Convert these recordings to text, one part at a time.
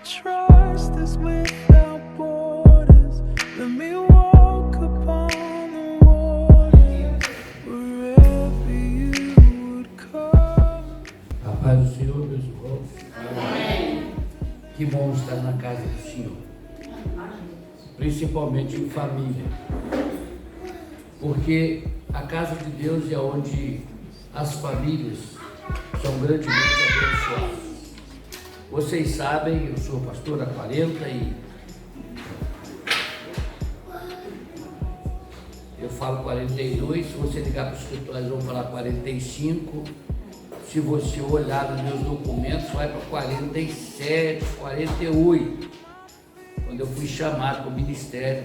trust is without borders. Let me walk upon the water wherever you would come. A paz do Senhor, meus irmãos. Amém. Que bom estar na casa do Senhor, principalmente em família, porque a casa de Deus é onde as famílias são grandemente abençoadas. Vocês sabem, eu sou pastor há 40 e eu falo 42, se você ligar para os escritórios vão falar 45, se você olhar nos meus documentos vai para 47, 48, quando eu fui chamado para o ministério.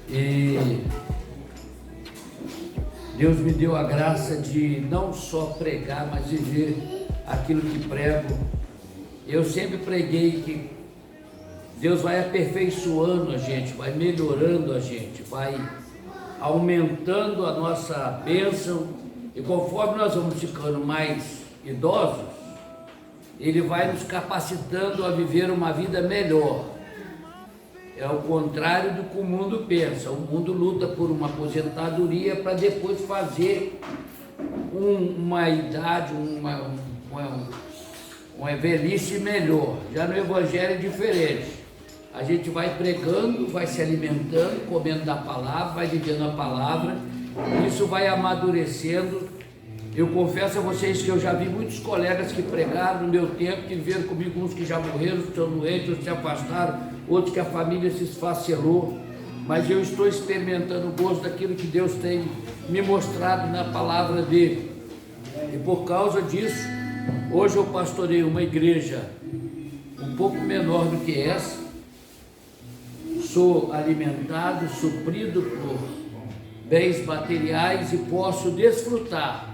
E Deus me deu a graça de não só pregar, mas viver aquilo que prego. Eu sempre preguei que Deus vai aperfeiçoando a gente, vai melhorando a gente, vai aumentando a nossa bênção, e conforme nós vamos ficando mais idosos, Ele vai nos capacitando a viver uma vida melhor. É o contrário do que o mundo pensa. O mundo luta por uma aposentadoria para depois fazer uma idade, uma velhice melhor. Já no Evangelho é diferente. A gente vai pregando, vai se alimentando, comendo da palavra, vai vivendo a palavra, isso vai amadurecendo. Eu confesso a vocês que eu já vi muitos colegas que pregaram no meu tempo, que viveram comigo, uns que já morreram, estão doentes, outros se afastaram, outros que a família se esfacelou, mas eu estou experimentando o gosto daquilo que Deus tem me mostrado na palavra dele. E por causa disso, hoje eu pastoreio uma igreja um pouco menor do que essa, sou alimentado, suprido por bens materiais e posso desfrutar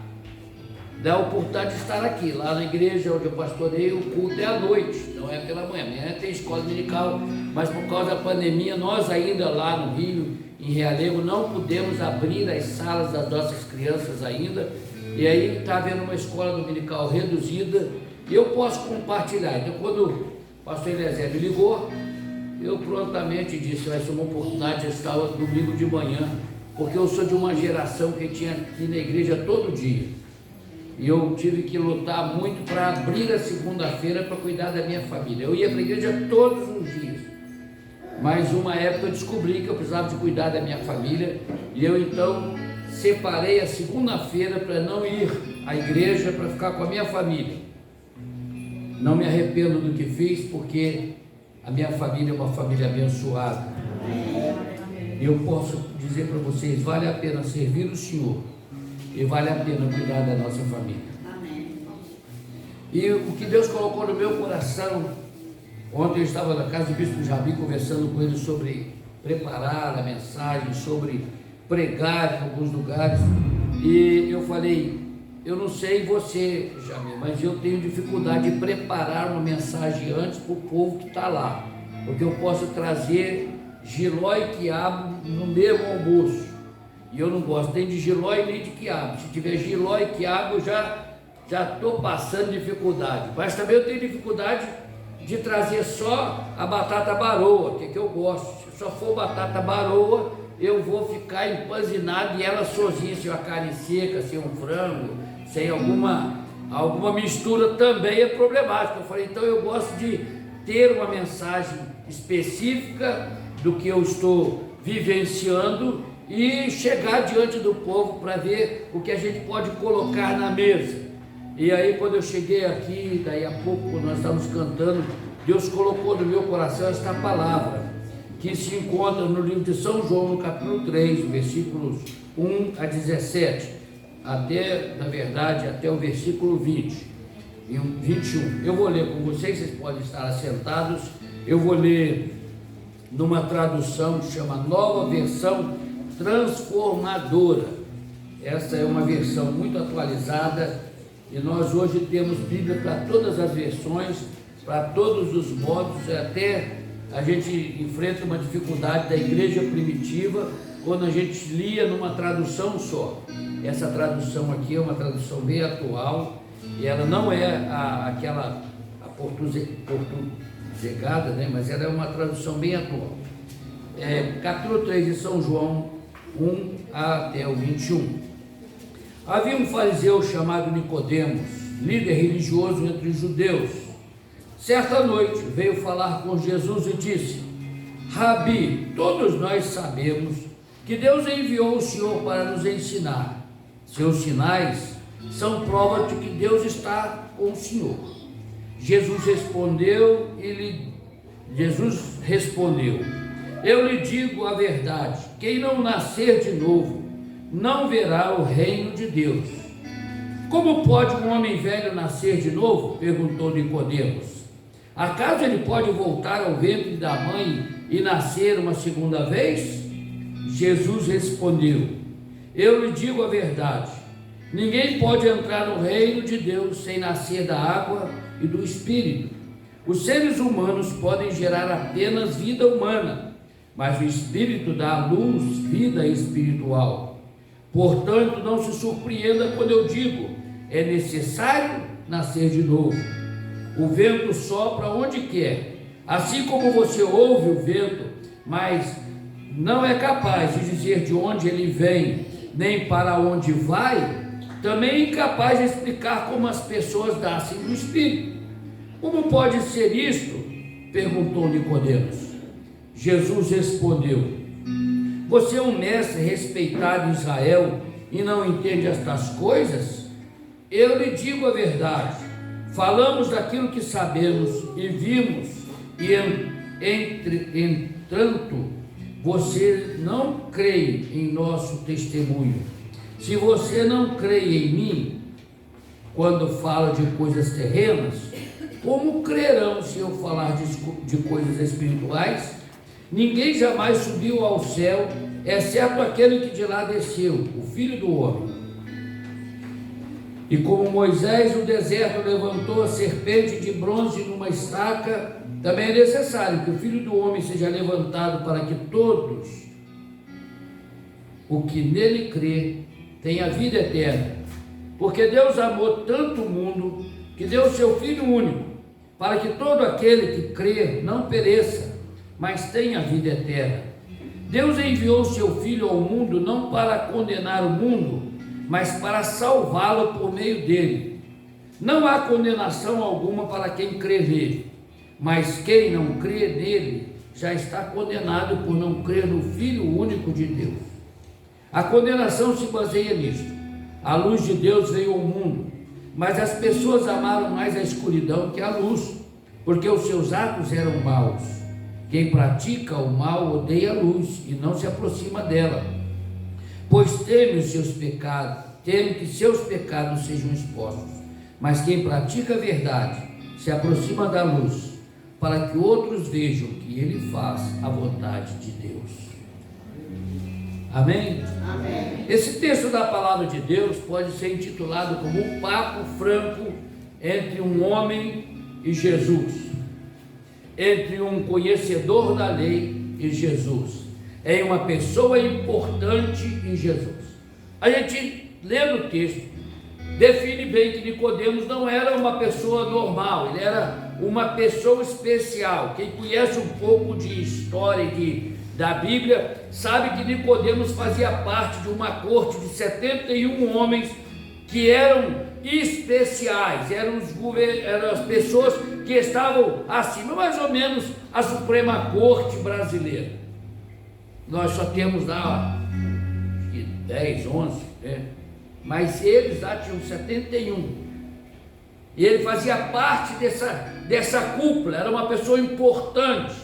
da oportunidade de estar aqui. Lá na igreja onde eu pastoreio, o culto é à noite, não é pela manhã. Amanhã tem escola dominical, mas por causa da pandemia, nós ainda lá no Rio, em Realengo, não pudemos abrir as salas das nossas crianças ainda, e aí está havendo uma escola dominical reduzida, e eu posso compartilhar. Então, quando o pastor Eliezer me ligou, eu prontamente disse, vai ser uma oportunidade de estar domingo de manhã, porque eu sou de uma geração que tinha que ir na igreja todo dia. E eu tive que lutar muito para abrir a segunda-feira para cuidar da minha família. Eu ia para a igreja todos os dias. Mas uma época eu descobri que eu precisava de cuidar da minha família. E eu então separei a segunda-feira para não ir à igreja, para ficar com a minha família. Não me arrependo do que fiz, porque a minha família é uma família abençoada. E eu posso dizer para vocês, vale a pena servir o Senhor. E vale a pena cuidar da nossa família. Amém. E o que Deus colocou no meu coração, ontem eu estava na casa do bispo Jabi conversando com ele sobre preparar a mensagem, sobre pregar em alguns lugares, e eu falei, eu não sei você, Jabi, mas eu tenho dificuldade de preparar uma mensagem antes para o povo que está lá, porque eu posso trazer jiló e quiabo no mesmo almoço. E eu não gosto nem de jiló e nem de quiabo. Se tiver jiló e quiabo, eu já estou passando dificuldade. Mas também eu tenho dificuldade de trazer só a batata baroa, que é que eu gosto. Se só for batata baroa, eu vou ficar empanzinado e ela sozinha, sem uma carne seca, sem um frango, sem alguma mistura também é problemático. Eu falei, então eu gosto de ter uma mensagem específica do que eu estou vivenciando e chegar diante do povo para ver o que a gente pode colocar na mesa. E aí quando eu cheguei aqui, daí a pouco, quando nós estávamos cantando, Deus colocou no meu coração esta palavra, que se encontra no livro de São João, no capítulo 3, versículos 1 a 17, até o versículo 20 e 21. Eu vou ler com vocês, vocês podem estar assentados. Eu vou ler numa tradução que chama Nova Versão Transformadora. Essa é uma versão muito atualizada e nós hoje temos Bíblia para todas as versões, para todos os modos. Até a gente enfrenta uma dificuldade da igreja primitiva quando a gente lia numa tradução só. Essa tradução aqui é uma tradução bem atual e ela não é a portuguesada, né? Mas ela é uma tradução bem atual. Capítulo 3 de São João, 1 até o 21. Havia um fariseu chamado Nicodemos, líder religioso entre os judeus. Certa noite veio falar com Jesus e disse: Rabi, todos nós sabemos que Deus enviou o Senhor para nos ensinar. Seus sinais são prova de que Deus está com o Senhor. Jesus respondeu, eu lhe digo a verdade, quem não nascer de novo, não verá o reino de Deus. Como pode um homem velho nascer de novo? Perguntou Nicodemos. Acaso ele pode voltar ao ventre da mãe e nascer uma segunda vez? Jesus respondeu, eu lhe digo a verdade, ninguém pode entrar no reino de Deus sem nascer da água e do Espírito. Os seres humanos podem gerar apenas vida humana, mas o Espírito dá à luz vida espiritual. Portanto, não se surpreenda quando eu digo, é necessário nascer de novo. O vento sopra onde quer, assim como você ouve o vento, mas não é capaz de dizer de onde ele vem, nem para onde vai, também é incapaz de explicar como as pessoas nascem do Espírito. Como pode ser isto? Perguntou Nicodemos. Jesus respondeu, você é um mestre respeitado em Israel e não entende estas coisas? Eu lhe digo a verdade, falamos daquilo que sabemos e vimos, e entretanto, você não crê em nosso testemunho. Se você não crê em mim, quando falo de coisas terrenas, como crerão se eu falar de coisas espirituais? Ninguém jamais subiu ao céu, exceto aquele que de lá desceu, o Filho do Homem. E como Moisés no deserto levantou a serpente de bronze numa estaca, também é necessário que o Filho do Homem seja levantado para que todos o que nele crê tenha vida eterna. Porque Deus amou tanto o mundo que deu o seu Filho único, para que todo aquele que crê não pereça, mas tenha vida eterna. Deus enviou o seu Filho ao mundo não para condenar o mundo, mas para salvá-lo por meio dele. Não há condenação alguma para quem crê nele, mas quem não crê nele já está condenado por não crer no Filho único de Deus. A condenação se baseia nisto. A luz de Deus veio ao mundo, mas as pessoas amaram mais a escuridão que a luz, porque os seus atos eram maus. Quem pratica o mal odeia a luz e não se aproxima dela, pois teme que seus pecados sejam expostos. Mas quem pratica a verdade se aproxima da luz, para que outros vejam que ele faz a vontade de Deus. Amém? Amém. Esse texto da palavra de Deus pode ser intitulado como um papo franco entre um homem e Jesus, entre um conhecedor da lei e Jesus, em uma pessoa importante em Jesus. A gente, lendo o texto, define bem que Nicodemos não era uma pessoa normal, ele era uma pessoa especial. Quem conhece um pouco de história da Bíblia sabe que Nicodemos fazia parte de uma corte de 71 homens que eram especiais, eram as pessoas que estavam acima, mais ou menos a Suprema Corte brasileira. Nós só temos lá 10, 11, né? Mas eles lá tinham 71. E ele fazia parte dessa cúpula, era uma pessoa importante,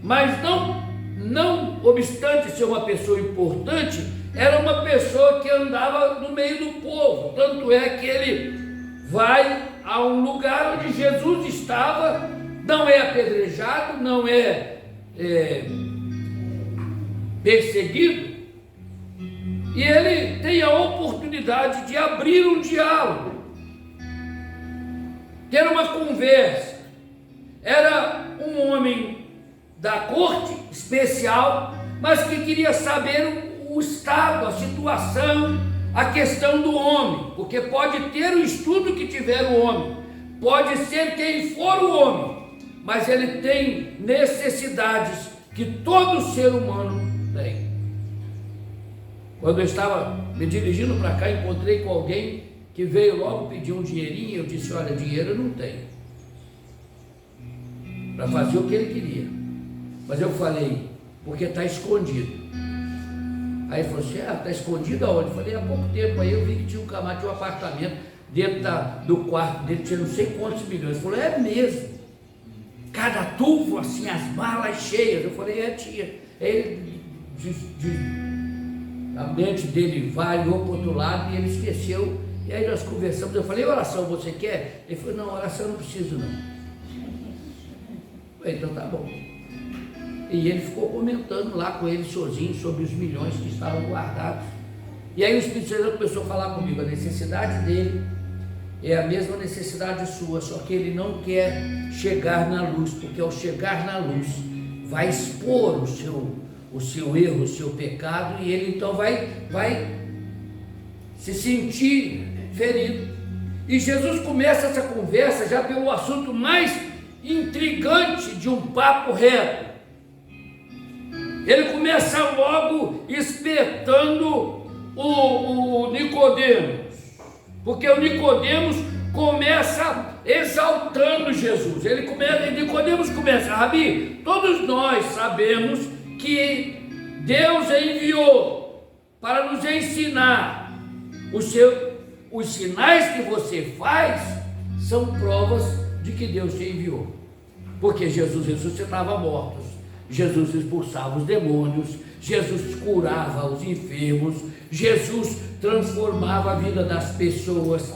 mas não obstante ser uma pessoa importante, era uma pessoa que andava no meio do povo. Tanto é que ele vai a um lugar onde Jesus estava, não é apedrejado, não é perseguido, e ele tem a oportunidade de abrir um diálogo, ter uma conversa. Era um homem da corte especial, mas que queria saber o estado, a situação, a questão do homem, porque pode ter o estudo que tiver o homem, pode ser quem for o homem, mas ele tem necessidades que todo ser humano tem. Quando eu estava me dirigindo para cá, encontrei com alguém que veio logo pedir um dinheirinho. Eu disse: olha, dinheiro eu não tenho para fazer o que ele queria, mas eu falei: porque está escondido. Aí ele falou assim: está escondido aonde? Eu falei: há pouco tempo aí eu vi que tinha um camarada, tinha um apartamento dentro do quarto dele, tinha não sei quantos milhões. Ele falou: é mesmo? Cada tufo assim, as malas cheias. Eu falei: é, tia. Ele, a mente dele variou para o outro lado e ele esqueceu. E aí nós conversamos. Eu falei: oração você quer? Ele falou: não, oração eu não preciso não. Eu falei: então tá bom. E ele ficou comentando lá com ele sozinho sobre os milhões que estavam guardados. E aí o Espírito Santo começou a falar comigo: a necessidade dele é a mesma necessidade sua, só que ele não quer chegar na luz, porque ao chegar na luz vai expor o seu erro, o seu pecado, e ele então vai se sentir ferido. E Jesus começa essa conversa já pelo assunto mais intrigante de um papo reto. Ele começa logo espetando o Nicodemos, porque o Nicodemos começa exaltando Jesus. Nicodemos começa: Rabi, todos nós sabemos que Deus enviou para nos ensinar. Os sinais que você faz são provas de que Deus te enviou, porque Jesus ressuscitava mortos, Jesus expulsava os demônios, Jesus curava os enfermos, Jesus transformava a vida das pessoas.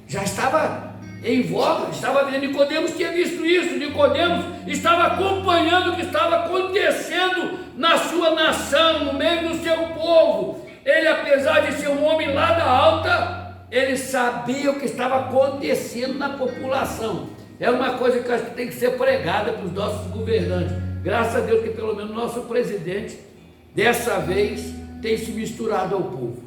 Já estava em voga, estava vendo. Nicodemos tinha visto isso. Nicodemos estava acompanhando o que estava acontecendo na sua nação, no meio do seu povo. Ele, apesar de ser um homem lá da alta, ele sabia o que estava acontecendo na população. É uma coisa que eu acho que tem que ser pregada para os nossos governantes. Graças a Deus que pelo menos o nosso presidente, dessa vez, tem se misturado ao povo.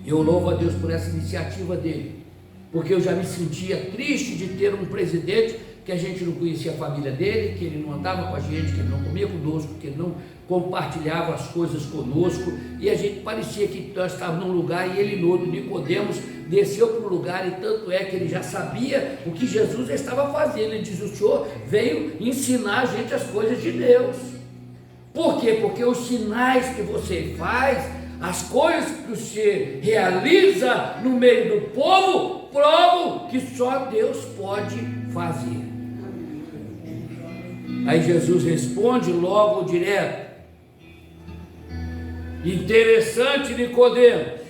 Eu louvo a Deus por essa iniciativa dele, porque eu já me sentia triste de ter um presidente que a gente não conhecia a família dele, que ele não andava com a gente, que ele não comia conosco, que ele não compartilhava as coisas conosco, e a gente parecia que nós estávamos num lugar e ele no outro. Nicodemos desceu para o lugar, e tanto é que ele já sabia o que Jesus estava fazendo. Ele diz: o Senhor veio ensinar a gente as coisas de Deus. Por quê? Porque os sinais que você faz, as coisas que você realiza no meio do povo, provam que só Deus pode fazer. Aí Jesus responde logo direto: interessante, Nicodemos,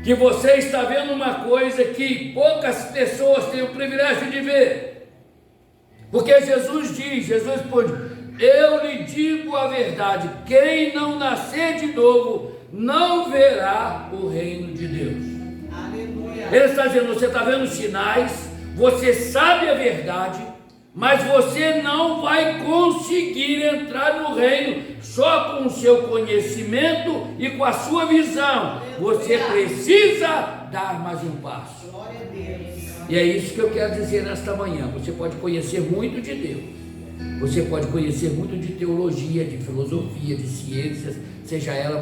que você está vendo uma coisa que poucas pessoas têm o privilégio de ver. Porque Jesus responde: eu lhe digo a verdade, quem não nascer de novo não verá o reino de Deus. Aleluia. Ele está dizendo: você está vendo sinais, você sabe a verdade, mas você não vai conseguir entrar no reino só com o seu conhecimento e com a sua visão. Você precisa dar mais um passo. Glória a Deus. E é isso que eu quero dizer nesta manhã. Você pode conhecer muito de Deus, você pode conhecer muito de teologia, de filosofia, de ciências, seja ela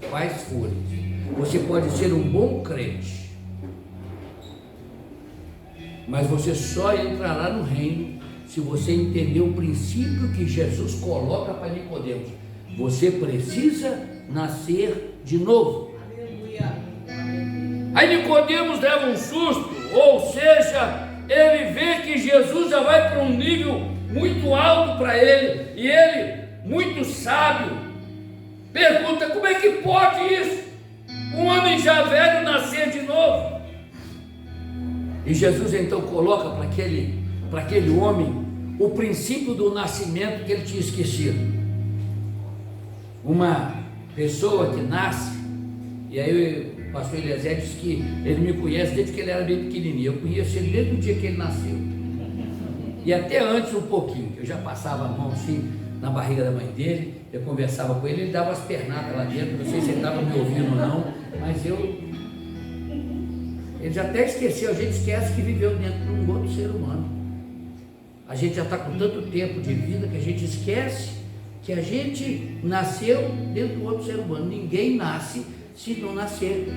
quais forem. Você pode ser um bom crente, mas você só entrará no reino se você entender o princípio que Jesus coloca para Nicodemos. Você precisa nascer de novo. Aleluia. Aí Nicodemos leva um susto, ou seja, ele vê que Jesus já vai para um nível muito alto para ele, e ele, muito sábio, pergunta: como é que pode isso? Um homem já velho nascer de novo? E Jesus então coloca para aquele homem o princípio do nascimento que ele tinha esquecido. Uma pessoa que nasce, e aí o pastor Eliezer disse que ele me conhece desde que ele era bem pequenininho. Eu conheço ele desde o dia que ele nasceu, e até antes um pouquinho, que eu já passava a mão assim na barriga da mãe dele, eu conversava com ele, ele dava as pernadas lá dentro. Não sei se ele estava me ouvindo ou não, mas eu Eles até esqueceram, a gente esquece que viveu dentro de um outro ser humano. A gente já está com tanto tempo de vida que a gente esquece que a gente nasceu dentro de outro ser humano. Ninguém nasce se não nascer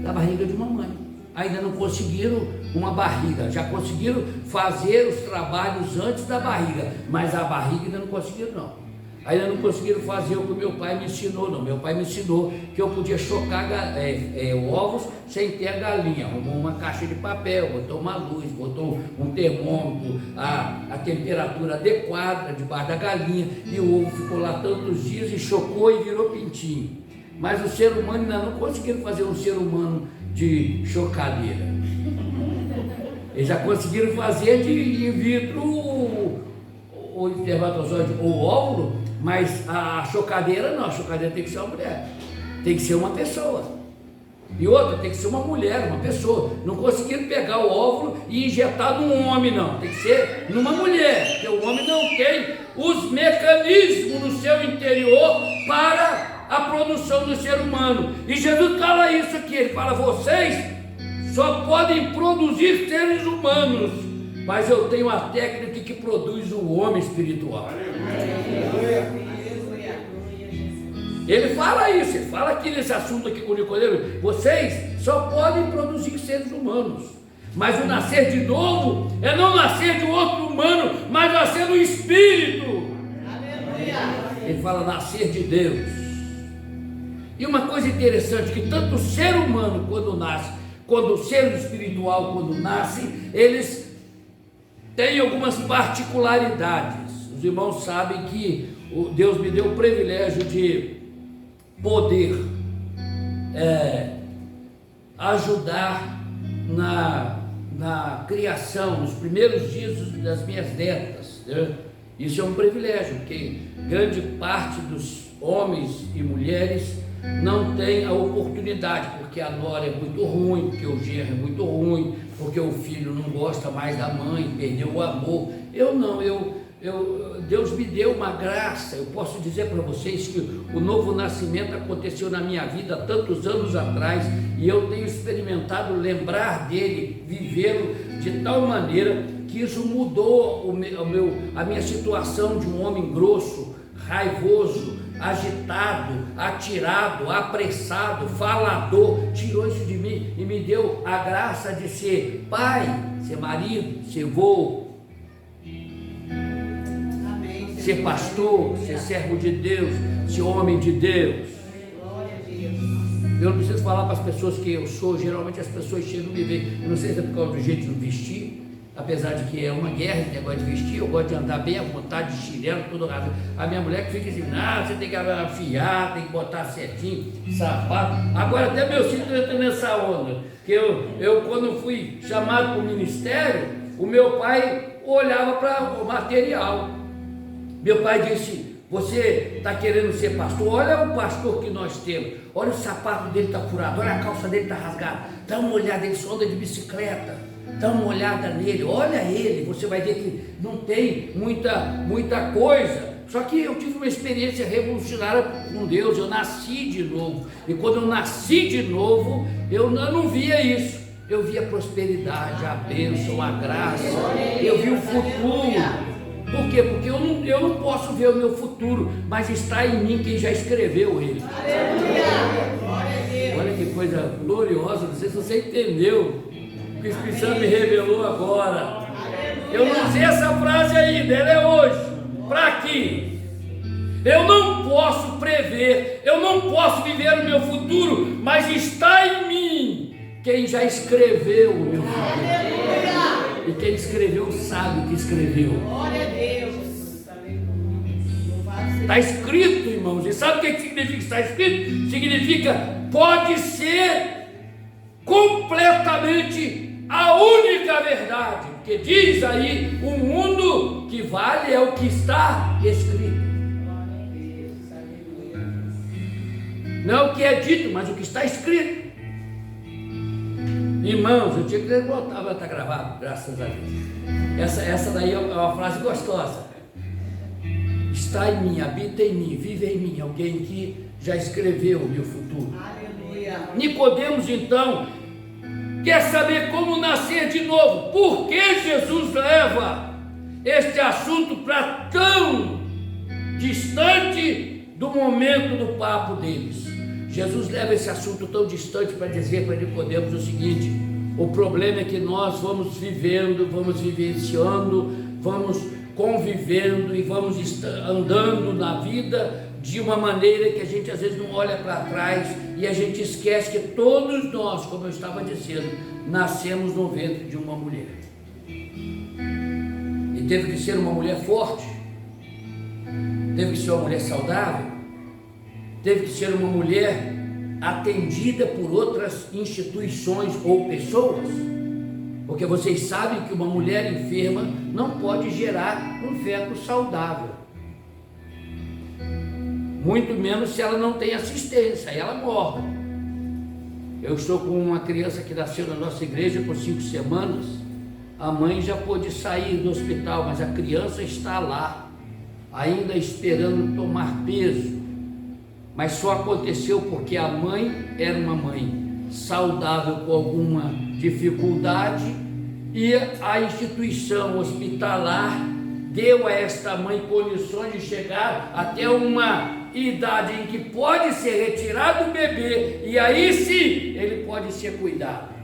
da barriga de uma mãe. Ainda não conseguiram uma barriga, já conseguiram fazer os trabalhos antes da barriga, mas a barriga ainda não conseguiram não. Ainda não conseguiram fazer o que meu pai me ensinou, não. Meu pai me ensinou que eu podia chocar ovos sem ter a galinha. Arrumou uma caixa de papel, botou uma luz, botou um termômetro, a temperatura adequada debaixo da galinha, e o ovo ficou lá tantos dias e chocou e virou pintinho. Mas o ser humano ainda não conseguiram fazer um ser humano de chocadeira. Eles já conseguiram fazer de in vitro o espermatozoide ou o óvulo, mas a chocadeira não. A chocadeira tem que ser uma mulher, tem que ser uma pessoa. E outra, tem que ser uma mulher, uma pessoa. Não conseguiram pegar o óvulo e injetar num homem, não. Tem que ser numa mulher, porque o homem não tem os mecanismos no seu interior para a produção do ser humano. E Jesus fala isso aqui, ele fala: vocês só podem produzir seres humanos, mas eu tenho a técnica que produz o homem espiritual. Ele fala isso, ele fala aqui nesse assunto aqui com Nicodemo: vocês só podem produzir seres humanos, mas o nascer de novo é não nascer de outro humano, mas nascer do Espírito. Ele fala nascer de Deus. E uma coisa interessante, que tanto o ser humano quando nasce, quanto o ser espiritual quando nasce, eles têm algumas particularidades. Os irmãos sabem que Deus me deu o privilégio de poder ajudar na criação, nos primeiros dias das minhas netas, né? Isso é um privilégio, porque grande parte dos homens e mulheres não tem a oportunidade, porque a nora é muito ruim, porque o genro é muito ruim, porque o filho não gosta mais da mãe, perdeu o amor. Eu não, Deus me deu uma graça. Eu posso dizer para vocês que o novo nascimento aconteceu na minha vida tantos anos atrás, e eu tenho experimentado lembrar dele, vivê-lo de tal maneira que isso mudou a minha situação de um homem grosso, raivoso, agitado, atirado, apressado, falador. Tirou isso de mim e me deu a graça de ser pai, ser marido, ser vô, ser pastor, ser servo de Deus, ser homem de Deus. Eu não preciso falar para as pessoas que eu sou. Geralmente as pessoas chegam e me veem, eu não sei se é por causa do jeito de vestir, apesar de que é uma guerra esse negócio de vestir. Eu gosto de andar bem à vontade, de chinelo, tudo errado. A minha mulher que fica assim: você tem que afiar, tem que botar certinho, sapato. Agora até meu filho entra nessa onda, que eu quando fui chamado para o ministério, o meu pai olhava para o material. Meu pai disse: você está querendo ser pastor? Olha o pastor que nós temos, olha o sapato dele está furado, olha a calça dele está rasgada, dá uma olhada, ele só anda de bicicleta, dá uma olhada nele, olha ele, você vai ver que não tem muita coisa. Só que eu tive uma experiência revolucionária com Deus, eu nasci de novo, e quando eu nasci de novo, eu não via isso, eu via a prosperidade, a bênção, a graça, eu vi o futuro. Por quê? Porque eu não posso ver o meu futuro, mas está em mim quem já escreveu ele. Olha que coisa gloriosa, não sei se você entendeu o que o Espírito Santo me revelou agora. Eu não sei essa frase ainda, ela é hoje. Para quê? Eu não posso prever, eu não posso viver o meu futuro, mas está em mim quem já escreveu o meu futuro. E quem escreveu sabe o que escreveu. Glória a Deus. Está escrito, irmãos. E sabe o que significa estar escrito? Significa pode ser completamente a única verdade. Porque diz aí: o mundo que vale é o que está escrito. Não é o que é dito, mas o que está escrito. Irmãos, eu tinha que botar, vai estar gravado, graças a Deus. Essa daí é uma frase gostosa. Está em mim, habita em mim, vive em mim, alguém que já escreveu o meu futuro. Aleluia. Nicodemos então quer saber como nascer de novo. Por que Jesus leva este assunto para tão distante do momento do papo deles? Jesus leva esse assunto tão distante para dizer para Nicodemos o seguinte: o problema é que nós vamos vivendo, vamos vivenciando, vamos convivendo e vamos andando na vida de uma maneira que a gente às vezes não olha para trás e a gente esquece que todos nós, como eu estava dizendo, nascemos no ventre de uma mulher. E teve que ser uma mulher forte, teve que ser uma mulher saudável, teve que ser uma mulher atendida por outras instituições ou pessoas, porque vocês sabem que uma mulher enferma não pode gerar um feto saudável, muito menos se ela não tem assistência, aí ela morre. Eu estou com uma criança que nasceu na nossa igreja por 5 semanas, a mãe já pôde sair do hospital, mas a criança está lá, ainda esperando tomar peso, mas só aconteceu porque a mãe era uma mãe saudável com alguma dificuldade e a instituição hospitalar deu a esta mãe condições de chegar até uma idade em que pode ser retirado o bebê e aí sim ele pode ser cuidado.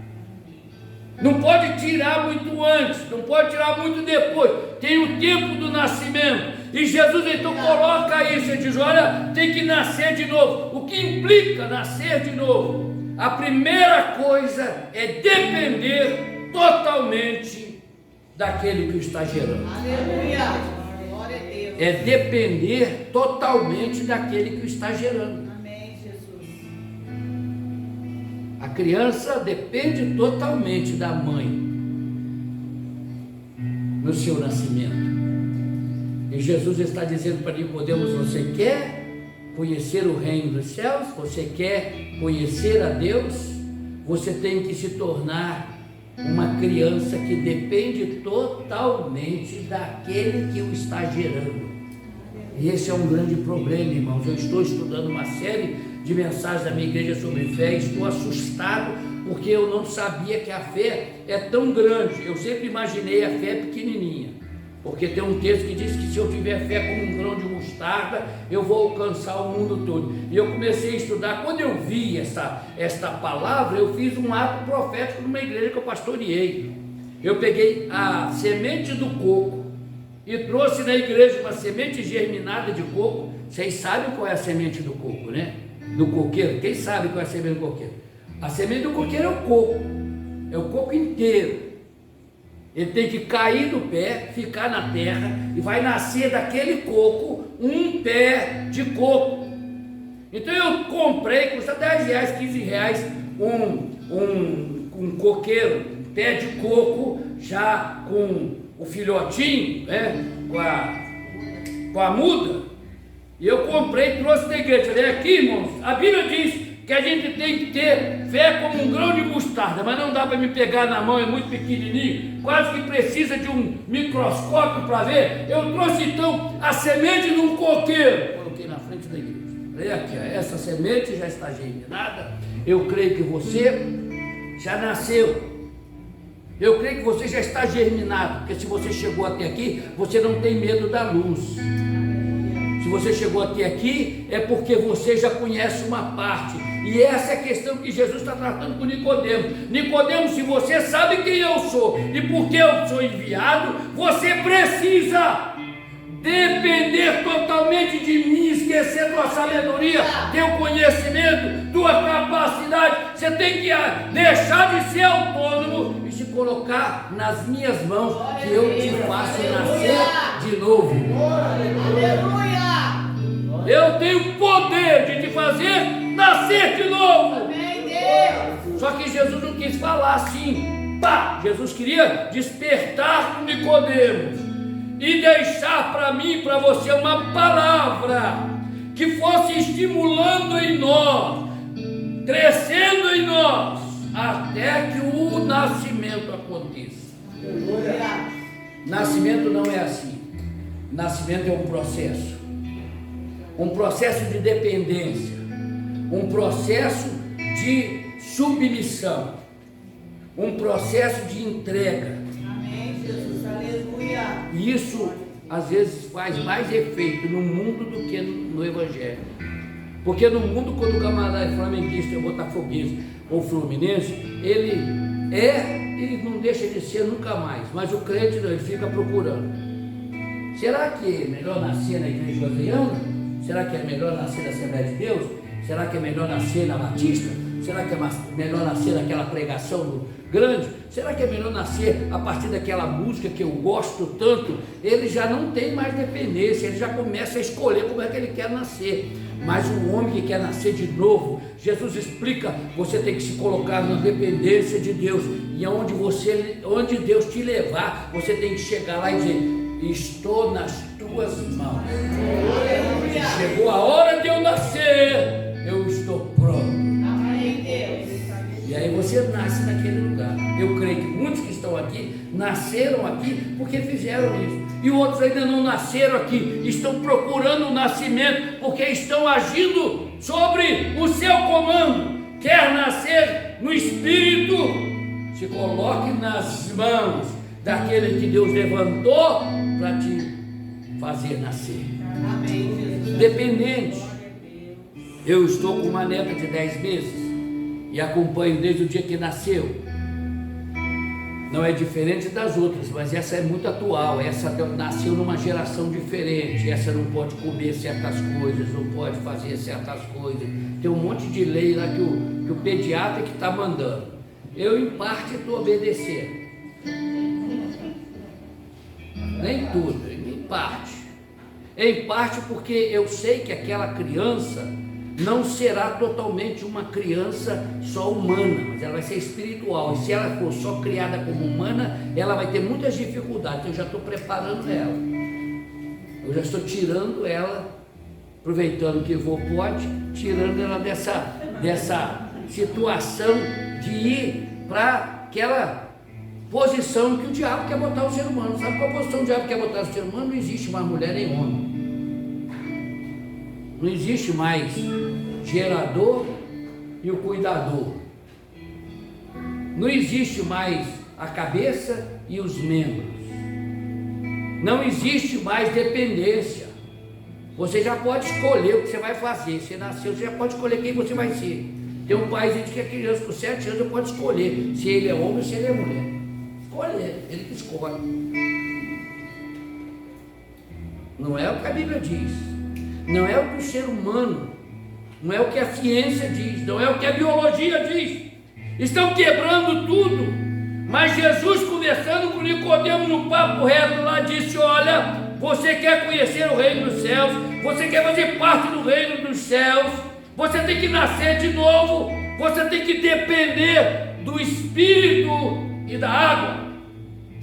Não pode tirar muito antes, não pode tirar muito depois, tem o tempo do nascimento. E Jesus então coloca isso, ele diz: olha, tem que nascer de novo. O que implica nascer de novo? A primeira coisa é depender totalmente daquele que o está gerando. Aleluia! Glória a Deus. É depender totalmente daquele que o está gerando. Amém, Jesus. A criança depende totalmente da mãe no seu nascimento. E Jesus está dizendo para Nicodemos: você quer conhecer o reino dos céus? Você quer conhecer a Deus? Você tem que se tornar uma criança que depende totalmente daquele que o está gerando. E esse é um grande problema, irmãos. Eu estou estudando uma série de mensagens da minha igreja sobre fé, estou assustado porque eu não sabia que a fé é tão grande. Eu sempre imaginei a fé pequenininha, porque tem um texto que diz que se eu tiver fé como um grão de mostarda, eu vou alcançar o mundo todo. E eu comecei a estudar. Quando eu vi esta palavra, eu fiz um ato profético numa igreja que eu pastoreei. Eu peguei a semente do coco e trouxe na igreja uma semente germinada de coco. Vocês sabem qual é a semente do coco, né? Do coqueiro. Quem sabe qual é a semente do coqueiro? A semente do coqueiro é o coco inteiro. Ele tem que cair do pé, ficar na terra e vai nascer daquele coco um pé de coco. Então eu comprei, custa R$10, R$15 um coqueiro, um pé de coco, já com o filhotinho, né, com a muda. E eu comprei, trouxe da igreja. Falei: aqui, irmãos, a Bíblia diz que a gente tem que ter fé como um grão de mostarda, mas não dá para me pegar na mão, é muito pequenininho, quase que precisa de um microscópio para ver. Eu trouxe então a semente de um coqueiro, coloquei na frente da igreja. Falei: aqui, essa semente já está germinada, eu creio que você já nasceu, eu creio que você já está germinado, porque se você chegou até aqui, você não tem medo da luz. Se você chegou até aqui, é porque você já conhece uma parte. E essa é a questão que Jesus está tratando com Nicodemos. Nicodemos, se você sabe quem eu sou e por que eu sou enviado, você precisa depender totalmente de mim, esquecer tua sabedoria, teu conhecimento, tua capacidade. Você tem que deixar de ser autônomo e se colocar nas minhas mãos, que eu te faço nascer de novo. Aleluia! Eu tenho poder de te fazer nascer de novo. Amém, Deus! Só que Jesus não quis falar assim. Pá! Jesus queria despertar com Nicodemos e deixar para mim e para você uma palavra que fosse estimulando em nós, crescendo em nós, até que o nascimento aconteça. Nascimento não é assim. Nascimento é um processo de dependência, um processo de submissão, um processo de entrega. Amém, Jesus. Aleluia. E isso, às vezes, faz mais efeito no mundo do que no Evangelho. Porque no mundo, quando o camarada é flamenguista, ou botafoguense ou fluminense, ele não deixa de ser nunca mais. Mas o crente não, ele fica procurando. Será que é melhor nascer na igreja joseiana? Será que é melhor nascer na Assembleia de Deus? Será que é melhor nascer na Batista? Será que é melhor nascer naquela pregação grande? Será que é melhor nascer a partir daquela música que eu gosto tanto? Ele já não tem mais dependência, ele já começa a escolher como é que ele quer nascer. Mas o homem que quer nascer de novo, Jesus explica, você tem que se colocar na dependência de Deus. E onde Deus te levar, você tem que chegar lá e dizer: estou nas tuas mãos. Chegou a hora de eu nascer, eu estou pronto. Amém, Deus. E aí você nasce naquele lugar. Eu creio que muitos que estão aqui nasceram aqui porque fizeram isso. E outros ainda não nasceram aqui, estão procurando o nascimento porque estão agindo sobre o seu comando. Quer nascer no Espírito? Se coloque nas mãos daquele que Deus levantou para te fazer nascer. Amém, Jesus. Dependente. Eu estou com uma neta de 10 meses e acompanho desde o dia que nasceu. Não é diferente das outras, mas essa é muito atual. Essa nasceu numa geração diferente. Essa não pode comer certas coisas, não pode fazer certas coisas. Tem um monte de lei lá que o pediatra que está mandando. Eu, em parte, estou obedecendo. Nem tudo, em parte. Em parte porque eu sei que aquela criança não será totalmente uma criança só humana, mas ela vai ser espiritual. E se ela for só criada como humana, ela vai ter muitas dificuldades. Eu já estou preparando ela. Eu já estou tirando ela, aproveitando que vou pode, tirando ela dessa situação de ir para aquela posição que o diabo quer botar o ser humano. Sabe qual posição o diabo quer botar o ser humano? Não existe mais mulher nem homem. Não existe mais gerador e o cuidador. Não existe mais a cabeça e os membros. Não existe mais dependência. Você já pode escolher o que você vai fazer. Você nasceu, você já pode escolher quem você vai ser. Tem um pai que diz que a criança com 7 anos pode escolher se ele é homem ou se ele é mulher. Escolher, ele que escolhe. Não é o que a Bíblia diz. Não é o que o ser humano, não é o que a ciência diz, não é o que a biologia diz. Estão quebrando tudo. Mas Jesus, conversando com Nicodemo no papo reto lá, disse: olha, você quer conhecer o reino dos céus, você quer fazer parte do reino dos céus, você tem que nascer de novo, você tem que depender do Espírito e da água.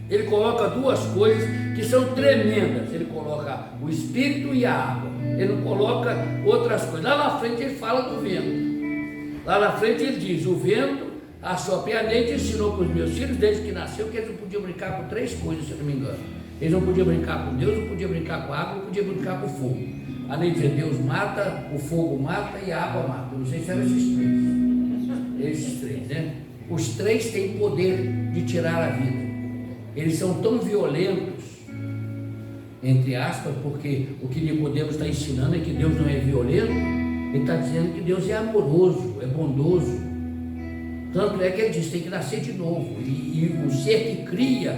Ele coloca duas coisas que são tremendas. Ele coloca o Espírito e a água. Ele não coloca outras coisas. Lá na frente ele fala do vento. Lá na frente ele diz: o vento assopra. A Neide ensinou para os meus filhos, desde que nasceu, que eles não podiam brincar com 3 coisas, se eu não me engano. Eles não podiam brincar com Deus, não podiam brincar com a água, não podiam brincar com o fogo. A Neide dizia: Deus mata, o fogo mata e a água mata. Eu não sei se eram esses 3. Esses 3, né? Os 3 têm poder de tirar a vida. Eles são tão violentos, entre aspas, porque o que Nicodemo está ensinando é que Deus não é violento. Ele está dizendo que Deus é amoroso, é bondoso. Tanto é que ele diz: tem que nascer de novo. E o ser que cria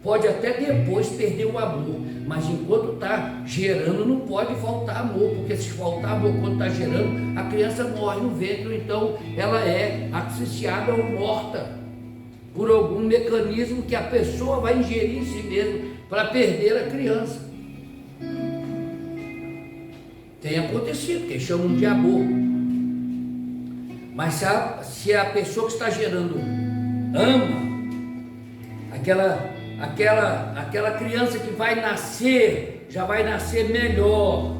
pode até depois perder o amor, mas enquanto está gerando não pode faltar amor, porque se faltar amor quando está gerando, a criança morre no ventre. Então ela é asfixiada ou morta por algum mecanismo que a pessoa vai ingerir em si mesmo para perder a criança. Tem acontecido, que eles chamam de amor. Mas se a pessoa que está gerando ama aquela criança que vai nascer, já vai nascer melhor,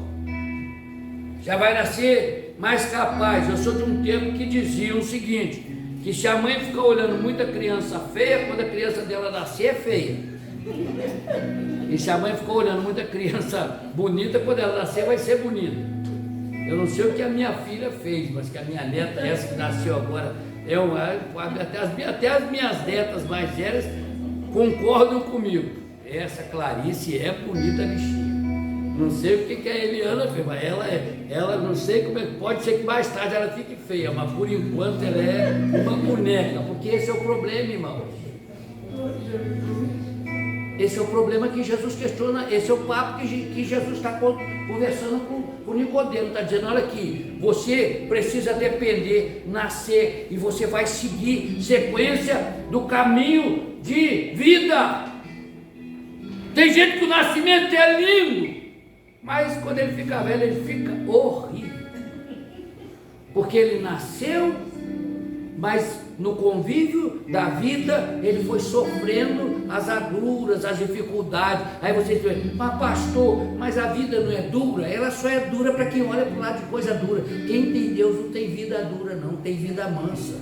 já vai nascer mais capaz. Eu sou de um tempo que dizia o seguinte: que se a mãe ficar olhando muita criança feia, quando a criança dela nascer é feia. E se a mãe ficar olhando muita criança bonita, quando ela nascer vai ser bonita. Eu não sei o que a minha filha fez, mas que a minha neta, essa que nasceu agora Até as minhas netas mais velhas concordam comigo. Essa Clarice é bonita bichinha. Não sei o que a Eliana fez, mas ela não sei como é, pode ser que mais tarde ela fique feia, mas por enquanto ela é uma boneca, porque esse é o problema, irmãos. Esse é o problema que Jesus questiona, esse é o papo que Jesus está conversando com Nicodemo, está dizendo, olha aqui, você precisa depender, nascer, e você vai seguir sequência do caminho de vida. Tem gente que o nascimento é lindo, mas quando ele fica velho, ele fica horrível, porque ele nasceu, mas no convívio da vida, ele foi sofrendo as agruras, as dificuldades. Aí você diz, mas pastor, mas a vida não é dura? Ela só é dura para quem olha para o lado de coisa dura. Quem tem Deus não tem vida dura não, tem vida mansa.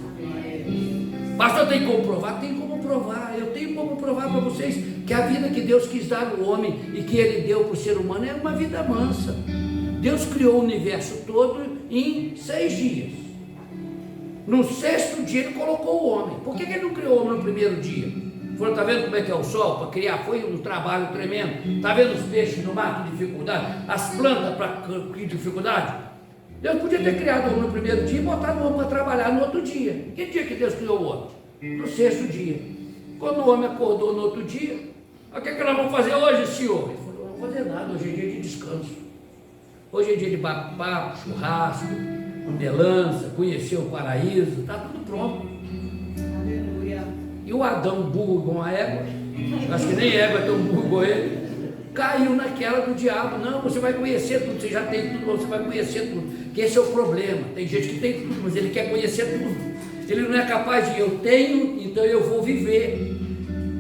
Pastor, tem como provar? Tem como provar. Eu tenho como provar para vocês que a vida que Deus quis dar ao homem e que Ele deu para o ser humano é uma vida mansa. Deus criou o universo todo em 6 dias. No 6º dia Ele colocou o homem. Por que Ele não criou o homem no primeiro dia? Falou, está vendo como é que é o sol? Para criar foi um trabalho tremendo. Está vendo os peixes no mar, que dificuldade? As plantas, para que dificuldade? Deus podia ter criado o homem no primeiro dia e botado o homem para trabalhar no outro dia. Que dia que Deus criou o homem? No 6º dia. Quando o homem acordou no outro dia, o que nós vamos fazer hoje, senhor? Ele falou, não vou fazer nada, hoje é dia de descanso. Hoje é dia de bate-papo, churrasco, melança, conhecer o paraíso, está tudo pronto. Aleluia. E o Adão, burro igual a égua, acho que nem égua é tão burro igual ele, caiu naquela do diabo. Não, você vai conhecer tudo, você já tem tudo, você vai conhecer tudo. Que esse é o problema. Tem gente que tem tudo, mas ele quer conhecer tudo. Ele não é capaz de, eu tenho, então eu vou viver.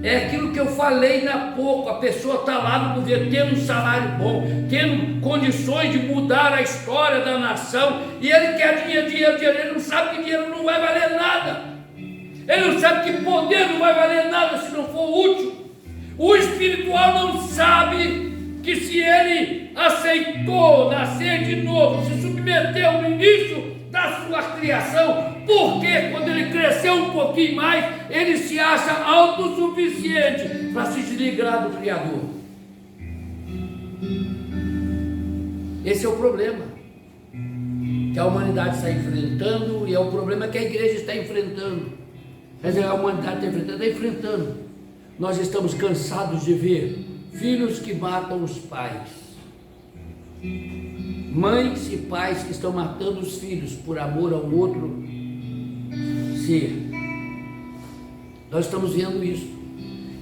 É aquilo que eu falei há pouco, a pessoa está lá no governo, tendo um salário bom, tendo condições de mudar a história da nação, e ele quer dinheiro, ele não sabe que dinheiro não vai valer nada, ele não sabe que poder não vai valer nada se não for útil. O espiritual não sabe que se ele aceitou nascer de novo, se submeteu no início da sua criação, porque quando ele cresceu um pouquinho mais, ele se acha autossuficiente para se desligar do Criador. Esse é o problema que a humanidade está enfrentando, e é o problema que a igreja está enfrentando. Quer dizer, a humanidade está enfrentando. Nós estamos cansados de ver filhos que matam os pais, mães e pais que estão matando os filhos por amor ao outro ser. Nós estamos vendo isso.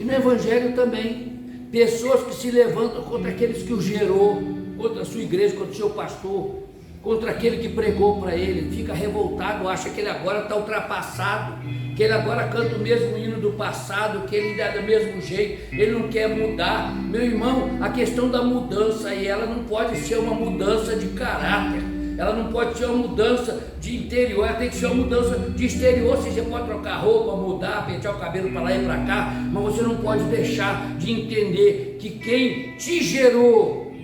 E no Evangelho também, pessoas que se levantam contra aqueles que o gerou, contra a sua igreja, contra o seu pastor, contra aquele que pregou para ele, fica revoltado, acha que ele agora está ultrapassado, que ele agora canta o mesmo hino do passado, que ele é do mesmo jeito, ele não quer mudar. Meu irmão, a questão da mudança, e ela não pode ser uma mudança de caráter, ela não pode ser uma mudança de interior, ela tem que ser uma mudança de exterior. Você pode trocar roupa, mudar, pentear o cabelo para lá e para cá, mas você não pode deixar de entender que quem te gerou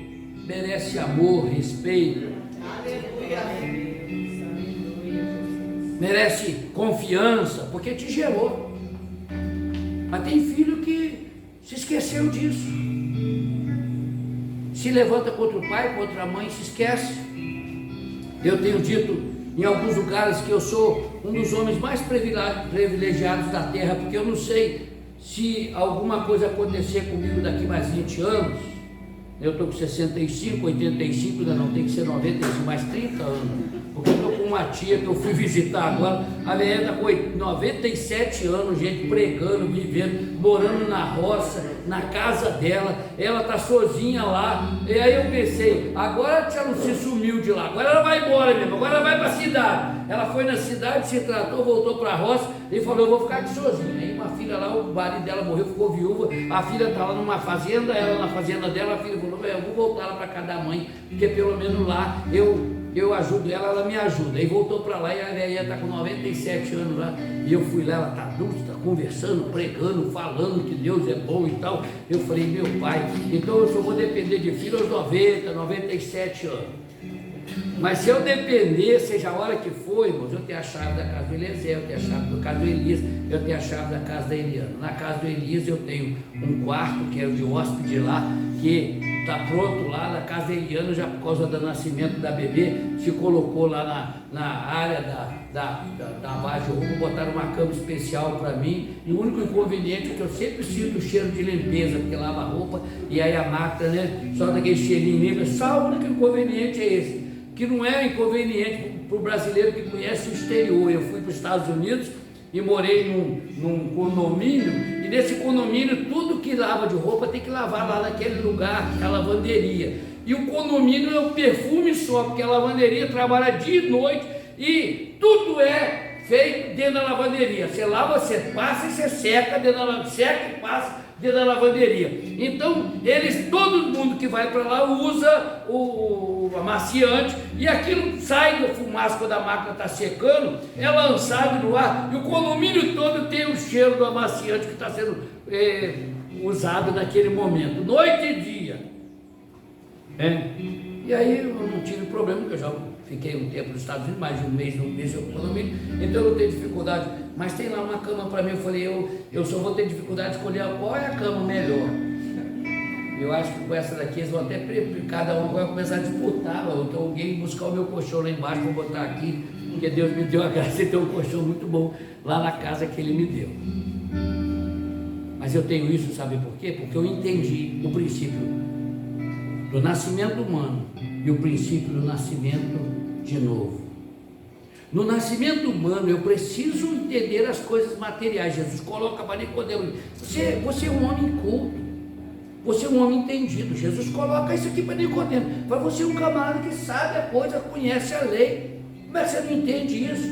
merece amor, respeito, merece confiança, porque te gerou. Mas tem filho que se esqueceu disso, se levanta contra o pai, contra a mãe, se esquece. Eu tenho dito em alguns lugares que eu sou um dos homens mais privilegiados da terra, porque eu não sei se alguma coisa acontecer comigo daqui mais 20 anos. Eu estou com 65, 85, ainda não tem que ser 95, mais 30 anos. Porque eu estou com uma tia que eu fui visitar agora, a mulher está com 97 anos, gente, pregando, vivendo, morando na roça, na casa dela, ela está sozinha lá. E aí eu pensei, agora a tia Luci sumiu de lá, agora ela vai embora mesmo, agora ela vai para a cidade. Ela foi na cidade, se tratou, voltou para a roça e falou, eu vou ficar aqui sozinha. Aí uma filha lá, o marido dela morreu, ficou viúva, a filha está lá numa fazenda, ela na fazenda dela, a filha falou, eu vou voltar lá para casa da mãe, porque pelo menos lá eu ajudo ela, ela me ajuda. Aí voltou para lá e a velha está com 97 anos lá. E eu fui lá, ela está adulta, está conversando, pregando, falando que Deus é bom e tal. Eu falei, meu pai, então eu só vou depender de filho aos 90, 97 anos. Mas se eu depender, seja a hora que for, irmãos, eu tenho a chave da casa do Eliezer, eu tenho a chave da casa do Elias, eu tenho a chave da casa da Eliana. Na casa do Elias eu tenho um quarto, que é o de hóspede lá, que está pronto lá. Na casa da Eliana, já por causa do nascimento da bebê, se colocou lá na área da lavagem de roupa, botaram uma cama especial para mim. E o único inconveniente é que eu sempre sinto o cheiro de limpeza, porque lava a roupa e aí a máquina, né, solta aquele cheirinho limpo. Só o único inconveniente é esse, que não é inconveniente para o brasileiro que conhece o exterior. Eu fui para os Estados Unidos e morei num condomínio, e nesse condomínio tudo que lava de roupa tem que lavar lá naquele lugar, que é a lavanderia. E o condomínio é um perfume só, porque a lavanderia trabalha dia e noite e tudo é feito dentro da lavanderia. Você lava, você passa e você seca dentro da lavanderia, seca e passa dentro da lavanderia. Então, todo mundo que vai para lá usa o amaciante, e aquilo sai do fumaça quando a máquina está secando, é lançado no ar, e o condomínio todo tem o cheiro do amaciante que está sendo usado naquele momento, noite e dia. E aí eu não tive problema, porque eu já fiquei um tempo nos Estados Unidos, mais de um mês no condomínio, então eu não tenho dificuldade. Mas tem lá uma cama para mim, eu falei, eu só vou ter dificuldade de escolher qual é a cama melhor. Eu acho que com essa daqui eles vão até, cada um vai começar a disputar, então alguém buscar o meu colchão lá embaixo, vou botar aqui, porque Deus me deu a graça de ter um colchão muito bom lá na casa que Ele me deu. Mas eu tenho isso, sabe por quê? Porque eu entendi o princípio do nascimento humano e o princípio do nascimento de novo. No nascimento humano eu preciso entender as coisas materiais. Jesus coloca para Nicodemo, você é um homem culto, você é um homem entendido. Jesus coloca isso aqui para Nicodemo, para você é um camarada que sabe a coisa, conhece a lei. Mas você não entende isso?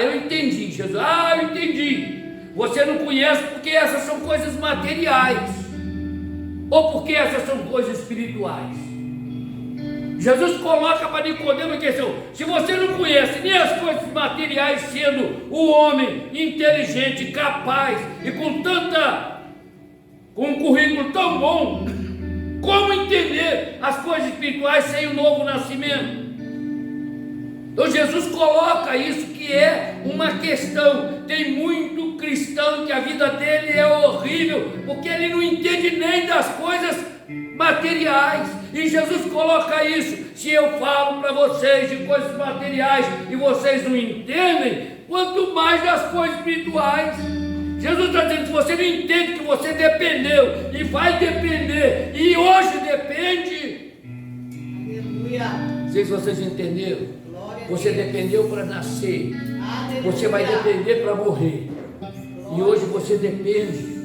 Eu entendi, Jesus. Eu entendi. Você não conhece porque essas são coisas materiais, ou porque essas são coisas espirituais. Jesus coloca para Nicodemo a questão: se você não conhece nem as coisas materiais, sendo o homem inteligente, capaz e com um currículo tão bom, como entender as coisas espirituais sem o novo nascimento? Então Jesus coloca isso, que é uma questão. Tem muito cristão que a vida dele é horrível, porque ele não entende nem das coisas materiais, e Jesus coloca isso. Se eu falo para vocês de coisas materiais e vocês não entendem, quanto mais das coisas espirituais. Jesus está dizendo: se você não entende que você dependeu e vai depender, e hoje depende. Aleluia. Não sei se vocês entenderam. Você dependeu para nascer, Aleluia. você vai depender para morrer, e hoje você depende.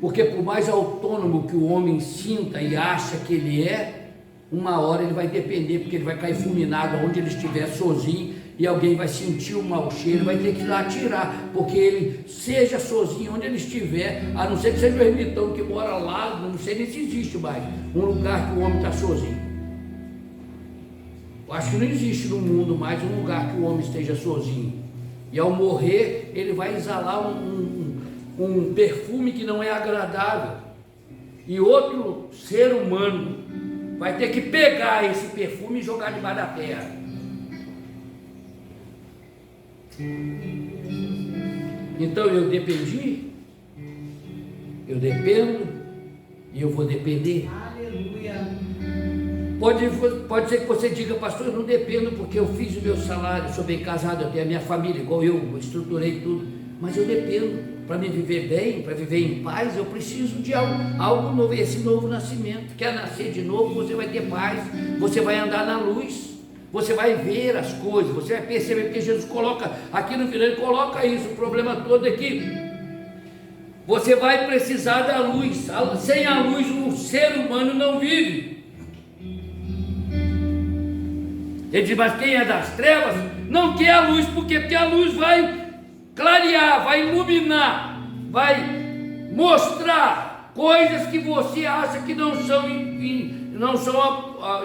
Porque por mais autônomo que o homem sinta e acha que ele é, uma hora ele vai depender, porque ele vai cair fulminado onde ele estiver sozinho, e alguém vai sentir um mau cheiro, vai ter que ir lá tirar, porque ele seja sozinho onde ele estiver, a não ser que seja o ermitão que mora lá, não sei nem se existe mais um lugar que o homem está sozinho. Eu acho que não existe no mundo mais um lugar que o homem esteja sozinho, e ao morrer ele vai exalar um perfume que não é agradável, e outro ser humano vai ter que pegar esse perfume e jogar debaixo da terra. Então eu dependi, eu dependo e eu vou depender. Aleluia. Pode ser que você diga: pastor, eu não dependo porque eu fiz o meu salário, sou bem casado, eu tenho a minha família, igual eu estruturei tudo. Mas eu dependo. Para me viver bem, para viver em paz, eu preciso de algo novo, esse novo nascimento. Quer nascer de novo, você vai ter paz, você vai andar na luz, você vai ver as coisas, você vai perceber, porque Jesus coloca aqui no final, ele coloca isso. O problema todo é que você vai precisar da luz. Sem a luz o ser humano não vive. Ele diz: mas quem é das trevas não quer a luz. Por quê? Porque a luz vai clarear, vai iluminar, vai mostrar coisas que você acha que não são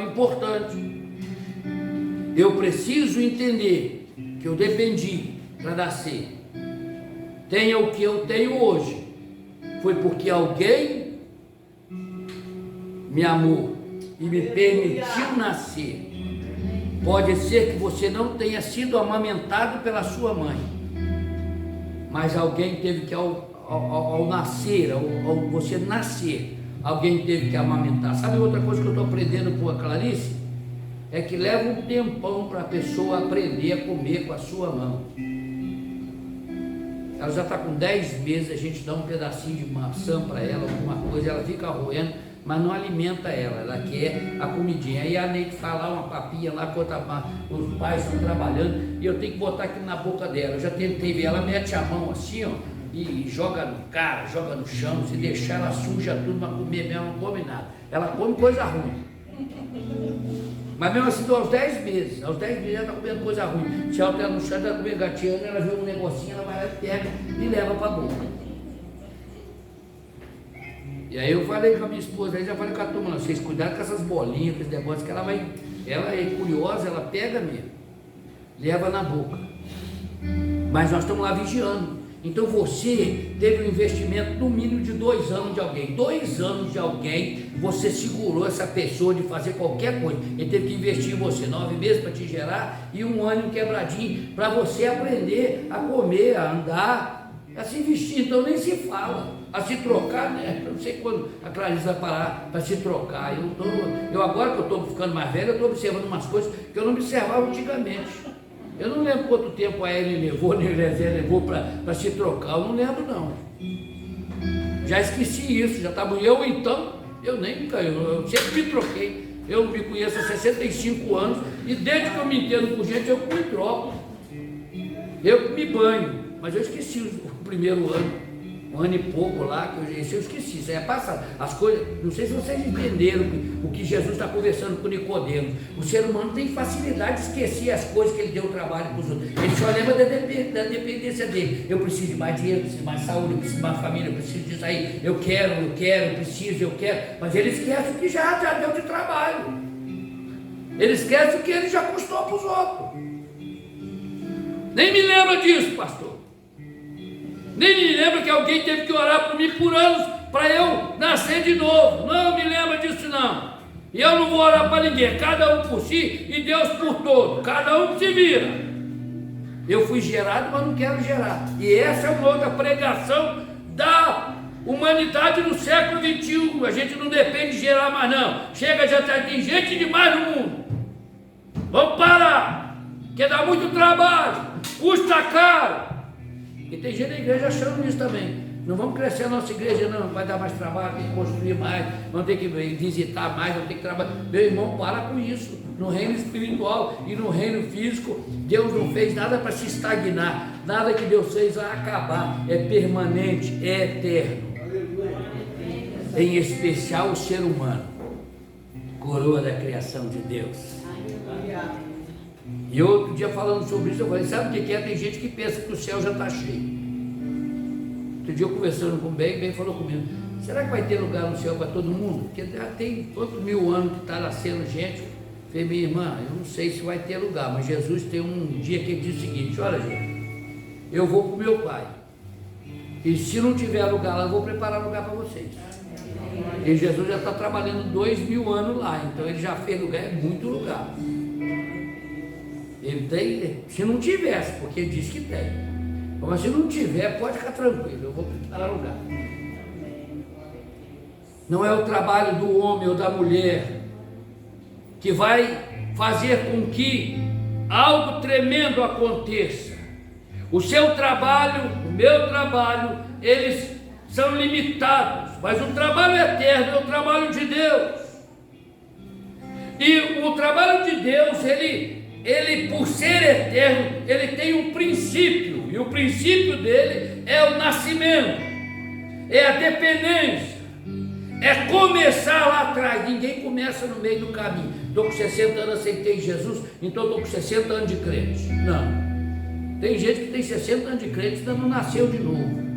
importantes. Eu preciso entender que eu dependi para nascer. Tenha o que eu tenho hoje, foi porque alguém me amou e me permitiu nascer. Pode ser que você não tenha sido amamentado pela sua mãe, mas alguém teve que, ao nascer, ao você nascer, alguém teve que amamentar. Sabe outra coisa que eu estou aprendendo com a Clarice? É que leva um tempão para a pessoa aprender a comer com a sua mão. Ela já está com 10 meses, a gente dá um pedacinho de maçã para ela, alguma coisa, ela fica roendo, mas não alimenta ela quer a comidinha. Aí a Neide faz lá uma papinha lá, os pais estão trabalhando, e eu tenho que botar aqui na boca dela. Eu já tentei ver, ela mete a mão assim, ó, e joga no cara, joga no chão, se deixar ela suja tudo, mas comer mesmo não come nada. Ela come coisa ruim. Mas mesmo assim, aos 10 meses ela está comendo coisa ruim. Se ela está no chão, ela está comendo gateando, ela vê um negocinho, ela vai lá e pega e leva para a boca. E aí eu falei com a minha esposa, aí já falei com a turma, vocês cuidado com essas bolinhas, com esse negócio, que ela é curiosa, ela pega mesmo, leva na boca. Mas nós estamos lá vigiando. Então você teve um investimento no mínimo de 2 anos de alguém. 2 anos de alguém, você segurou essa pessoa de fazer qualquer coisa. Ele teve que investir em você 9 meses para te gerar e 1 ano quebradinho para você aprender a comer, a andar, a se vestir. Então nem se fala, a se trocar, né? Eu não sei quando a Clarice vai parar para se trocar. Eu agora que eu estou ficando mais velho, eu estou observando umas coisas que eu não observava antigamente. Eu não lembro quanto tempo a Ellen levou, nem o Eliezer levou para se trocar, eu não lembro não. Já esqueci isso, já estava eu então, eu sempre me troquei. Eu me conheço há 65 anos e desde que eu me entendo por gente, eu me troco. Eu me banho, mas eu esqueci o primeiro ano. 1 ano e pouco lá, que eu esqueci, isso aí é passado. As coisas, não sei se vocês entenderam o que Jesus está conversando com Nicodemo. O ser humano tem facilidade de esquecer as coisas que ele deu trabalho para os outros. Ele só lembra da dependência dele. Eu preciso de mais dinheiro, eu preciso de mais saúde, eu preciso de mais família, eu preciso disso aí. Eu preciso, eu quero. Mas ele esquece o que já deu de trabalho. Ele esquece o que ele já custou para os outros. Nem me lembra disso, pastor. Nem me lembra que alguém teve que orar por mim por anos para eu nascer de novo. Não me lembra disso não. E eu não vou orar para ninguém, cada um por si e Deus por todo. Cada um se vira. Eu fui gerado, mas não quero gerar. E essa é uma outra pregação da humanidade no século XXI. A gente não depende de gerar mais não. Chega, já tem gente demais no mundo. Vamos parar. Porque dá muito trabalho, custa caro. E tem gente na igreja achando isso também. Não vamos crescer a nossa igreja, não. Vai dar mais trabalho, tem que construir mais, vamos ter que visitar mais, vamos ter que trabalhar. Meu irmão, para com isso. No reino espiritual e no reino físico, Deus não fez nada para se estagnar. Nada que Deus fez vai acabar. É permanente, é eterno. Em especial o ser humano, coroa da criação de Deus. E outro dia falando sobre isso, eu falei, sabe o que é? Tem gente que pensa que o céu já está cheio. Outro dia eu conversando com o Ben falou comigo, será que vai ter lugar no céu para todo mundo? Porque já tem quantos 1000 anos que está nascendo gente. Eu falei, minha irmã, eu não sei se vai ter lugar, mas Jesus tem um dia que ele diz o seguinte, olha gente, eu vou para o meu Pai. E se não tiver lugar lá, eu vou preparar lugar para vocês. E Jesus já está trabalhando 2000 anos lá, então ele já fez lugar, é muito lugar. Ele tem, se não tivesse, porque ele disse que tem. Mas se não tiver, pode ficar tranquilo, eu vou preparar lugar. Não é o trabalho do homem ou da mulher que vai fazer com que algo tremendo aconteça. O seu trabalho, o meu trabalho, eles são limitados, mas o trabalho eterno é o trabalho de Deus. E o trabalho de Deus, ele por ser eterno, ele tem um princípio, e o princípio dele é o nascimento, é a dependência, é começar lá atrás. Ninguém começa no meio do caminho. Estou com 60 anos, aceitei Jesus, então estou com 60 anos de crente. Não. Tem gente que tem 60 anos de crente e ainda não nasceu de novo.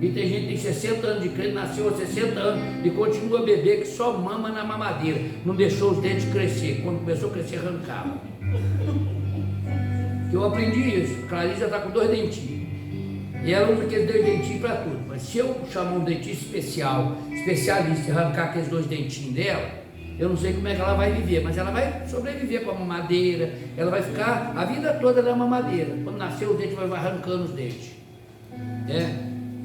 E tem gente que tem 60 anos de crente, nasceu há 60 anos e continua bebê que só mama na mamadeira. Não deixou os dentes crescer. Quando começou a crescer, arrancava. Eu aprendi isso. A Clarice já está com 2 dentinhos. E ela usa aqueles 2 dentinhos para tudo. Mas se eu chamar um dentista especialista, e arrancar aqueles 2 dentinhos dela, eu não sei como é que ela vai viver, mas ela vai sobreviver com a mamadeira, ela vai ficar a vida toda na mamadeira. Quando nascer o dente, vai arrancando os dentes.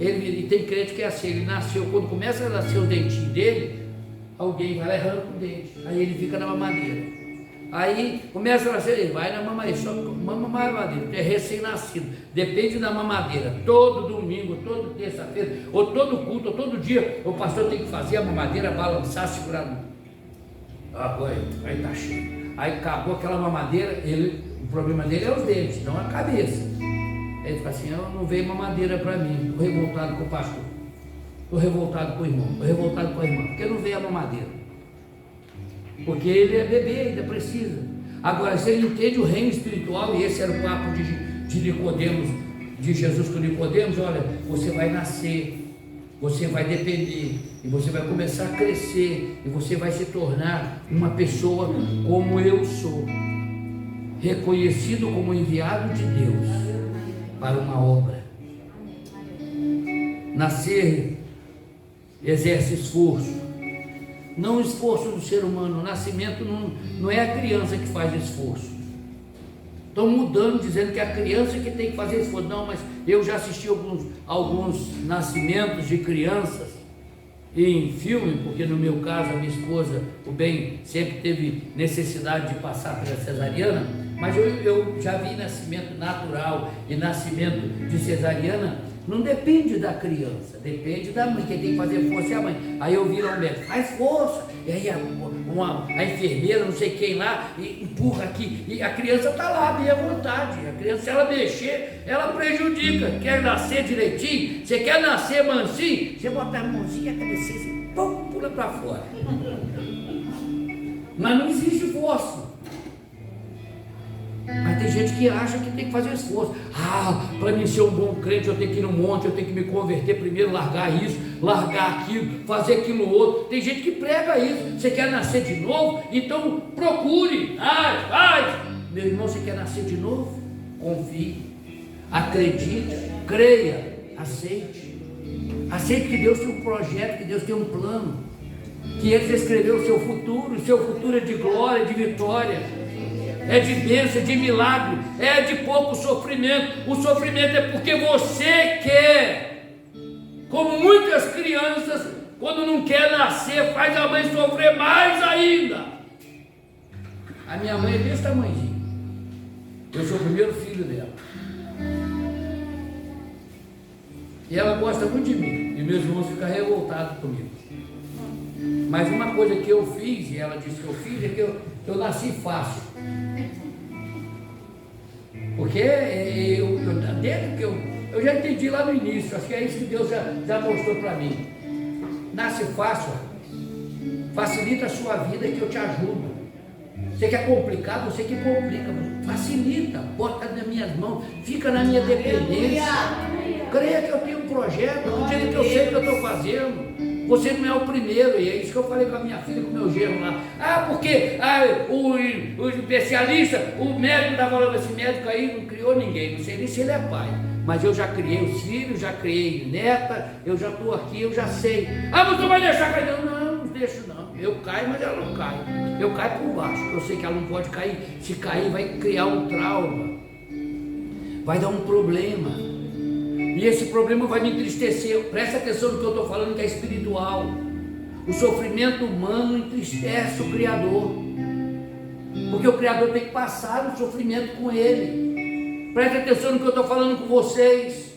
E tem crente que é assim, ele nasceu, quando começa a nascer o dentinho dele, alguém vai lá e arranca o dente, aí ele fica na mamadeira. Aí começa a nascer, ele vai na mamadeira, só mamadeira, é recém-nascido, depende da mamadeira. Todo domingo, toda terça-feira, ou todo culto, ou todo dia, o pastor tem que fazer a mamadeira, balançar, segurar. Aí tá cheio. Aí acabou aquela mamadeira, o problema dele é os dentes, não a cabeça. Ele fala assim: eu não veio mamadeira para mim, estou revoltado com o pastor, estou revoltado com o irmão, estou revoltado com a irmã, porque não veio a mamadeira. Porque ele é bebê, ainda precisa. Agora, se ele entende o reino espiritual, e esse era o papo de Nicodemos, de Jesus com Nicodemos: olha, você vai nascer, você vai depender, e você vai começar a crescer, e você vai se tornar uma pessoa como eu sou, reconhecido como enviado de Deus para uma obra. Nascer exerce esforço. Não o esforço do ser humano, o nascimento não é a criança que faz esforço. Estão mudando, dizendo que é a criança que tem que fazer esforço. Não, mas eu já assisti alguns nascimentos de crianças em filme, porque no meu caso, a minha esposa, o bem, sempre teve necessidade de passar pela cesariana, mas eu já vi nascimento natural e nascimento de cesariana. Não depende da criança, depende da mãe. Quem tem que fazer força é a mãe. Aí eu viro ao médico: faz força. E aí a enfermeira, não sei quem lá, empurra aqui. E a criança está lá, bem à vontade. A criança, se ela mexer, ela prejudica. Quer nascer direitinho? Você quer nascer mansinho? Você bota a mãozinha, a cabecinha assim, pum, pula para fora. Mas não existe força. Mas tem gente que acha que tem que fazer esforço. Para mim ser um bom crente, eu tenho que ir no monte, eu tenho que me converter primeiro, largar isso, largar aquilo, fazer aquilo outro. Tem gente que prega isso. Você quer nascer de novo? Então procure, faz. Meu irmão, você quer nascer de novo? Confie, acredite, creia, aceite. Aceite que Deus tem um projeto, que Deus tem um plano, que Ele escreveu o seu futuro é de glória, de vitória. É de bênção, é de milagre, é de pouco sofrimento. O sofrimento é porque você quer. Como muitas crianças, quando não quer nascer, faz a mãe sofrer mais ainda. A minha mãe é desse tamanhozinho. Eu sou o primeiro filho dela. E ela gosta muito de mim, e meus irmãos ficam revoltados comigo. Mas uma coisa que eu fiz, e ela disse que eu fiz, é que eu nasci fácil. Porque dentro que eu já entendi lá no início, acho que é isso que Deus já mostrou para mim. Nasce fácil, facilita a sua vida que eu te ajudo. Você quer complicar, você que complica, facilita, bota nas minhas mãos, fica na minha dependência. Creia que eu tenho um projeto, não diga que eu sei o que eu estou fazendo. Você não é o primeiro, e é isso que eu falei com a minha filha, com o meu genro lá. Porque o especialista, o médico da falando, esse médico aí não criou ninguém, não sei nem se ele é pai. Mas eu já criei os filhos, já criei neta, eu já estou aqui, eu já sei. Mas tu vai deixar cair? Não deixo não. Eu caio, mas ela não cai. Eu caio por baixo, porque eu sei que ela não pode cair. Se cair, vai criar um trauma, vai dar um problema. E esse problema vai me entristecer. Presta atenção no que eu estou falando, que é espiritual. O sofrimento humano entristece o Criador, porque o Criador tem que passar o sofrimento com ele. Presta atenção no que eu estou falando com vocês.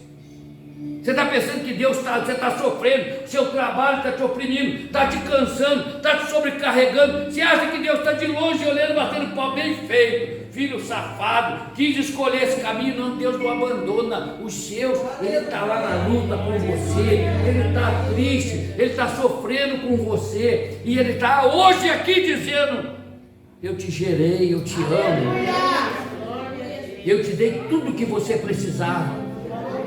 Você está pensando que Deus você está sofrendo, seu trabalho está te oprimindo, está te cansando, está te sobrecarregando. Você acha que Deus está de longe olhando, batendo pau bem feito? Filho safado, quis escolher esse caminho. Não, Deus não abandona os seus. Ele está lá na luta com você, Ele está triste, Ele está sofrendo com você, e Ele está hoje aqui dizendo: eu te gerei, eu te amo, eu te dei tudo o que você precisava.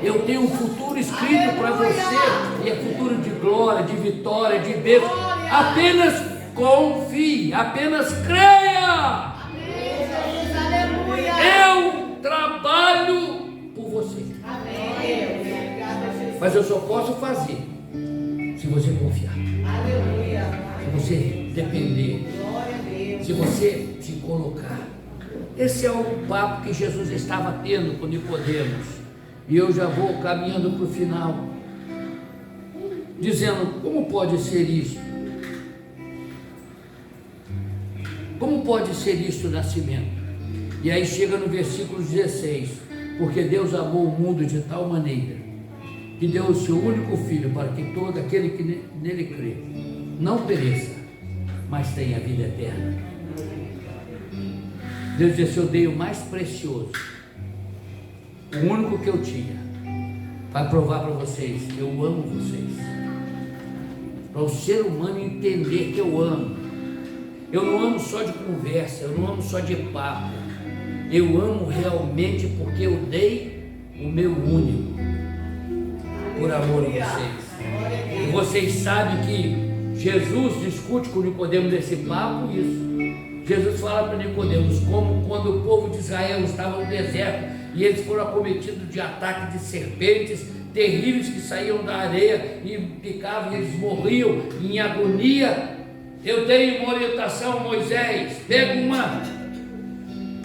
Eu tenho um futuro escrito para você, e é futuro de glória, de vitória, de bênção. Apenas confie, apenas creia. Eu trabalho por você. Mas eu só posso fazer se você confiar, se você depender, se você se colocar. Esse é o papo que Jesus estava tendo com Nicodemos. E eu já vou caminhando para o final, dizendo: como pode ser isso? Como pode ser isso o nascimento? E aí chega no versículo 16: porque Deus amou o mundo de tal maneira que deu o seu único Filho, para que todo aquele que nele crê não pereça, mas tenha vida eterna. Deus disse: eu dei o mais precioso, o único que eu tinha, para provar para vocês: eu amo vocês, para o ser humano entender que eu amo. Eu não amo só de conversa, eu não amo só de papo, eu amo realmente porque eu dei o meu único, por amor a vocês. E vocês sabem que Jesus discute com Nicodemos nesse papo isso. Jesus fala para Nicodemos como quando o povo de Israel estava no deserto e eles foram acometidos de ataque de serpentes terríveis que saíam da areia e picavam e eles morriam em agonia. Eu tenho uma orientação, Moisés: pega uma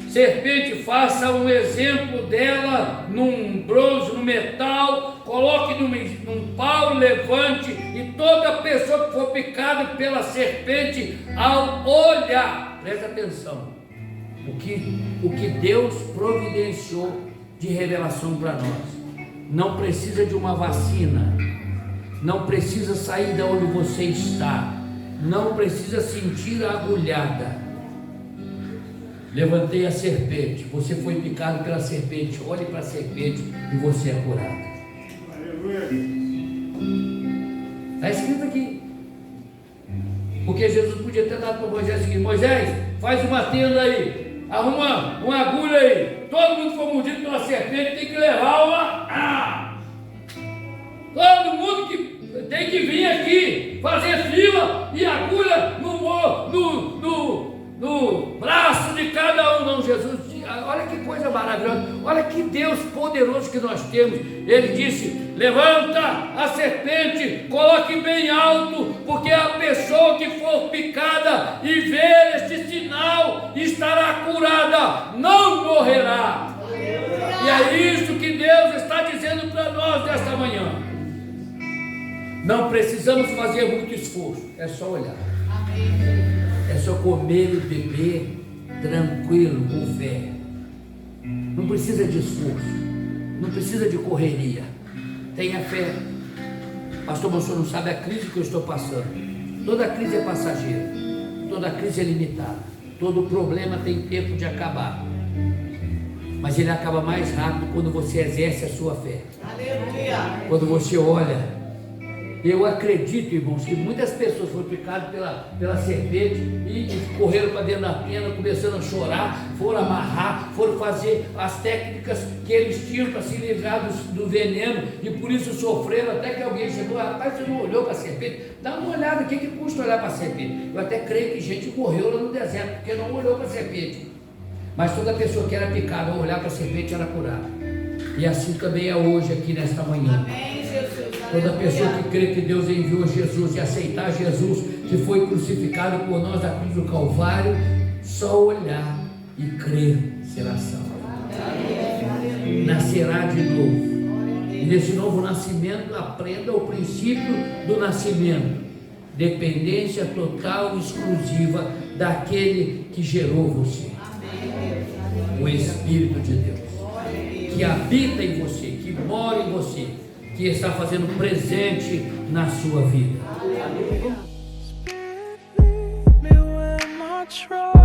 serpente, faça um exemplo dela num bronze, no metal, coloque num pau, levante, e toda pessoa que for picada pela serpente, ao olhar, presta atenção, o que Deus providenciou de revelação para nós. Não precisa de uma vacina, não precisa sair de onde você está, não precisa sentir a agulhada. Levantei a serpente, você foi picado pela serpente, olhe para a serpente e você é curado. Está escrito aqui. Porque Jesus podia ter dado para Moisés o seguinte: Moisés, faz uma tenda aí, arruma uma agulha aí, todo mundo que for mordido pela serpente tem que levar uma. Todo mundo que tem que vir aqui, fazer fila e agulha no braço de cada um. Não, Jesus, olha que coisa maravilhosa, olha que Deus poderoso que nós temos. Ele disse: levanta a serpente, coloque bem alto, porque a pessoa que for picada e ver este sinal estará curada, não morrerá. E é isso que Deus está dizendo para nós nesta manhã. Não precisamos fazer muito esforço, é só olhar. É só comer e beber tranquilo, com fé. Não precisa de esforço, não precisa de correria. Tenha fé. Pastor, mas o senhor não sabe a crise que eu estou passando. Toda crise é passageira, toda crise é limitada, todo problema tem tempo de acabar, mas ele acaba mais rápido quando você exerce a sua fé. Aleluia. Quando você olha. Eu acredito, irmãos, que muitas pessoas foram picadas pela serpente e correram para dentro da tenda, começando a chorar, foram amarrar, foram fazer as técnicas que eles tinham para se livrar do veneno, e por isso sofreram, até que alguém chegou: rapaz, você não olhou para a serpente? Dá uma olhada, o que custa olhar para a serpente? Eu até creio que gente morreu lá no deserto, porque não olhou para a serpente. Mas toda pessoa que era picada ao olhar para a serpente era curada. E assim também é hoje aqui nesta manhã. Amém, Jesus. Toda pessoa que crê que Deus enviou Jesus e aceitar Jesus, que foi crucificado por nós na cruz do Calvário, só olhar e crer será salvo. Nascerá de novo. E nesse novo nascimento, aprenda o princípio do nascimento: dependência total e exclusiva daquele que gerou você, o Espírito de Deus, que habita em você, que mora em você, que está fazendo presente na sua vida. Spirit, lead me where my trust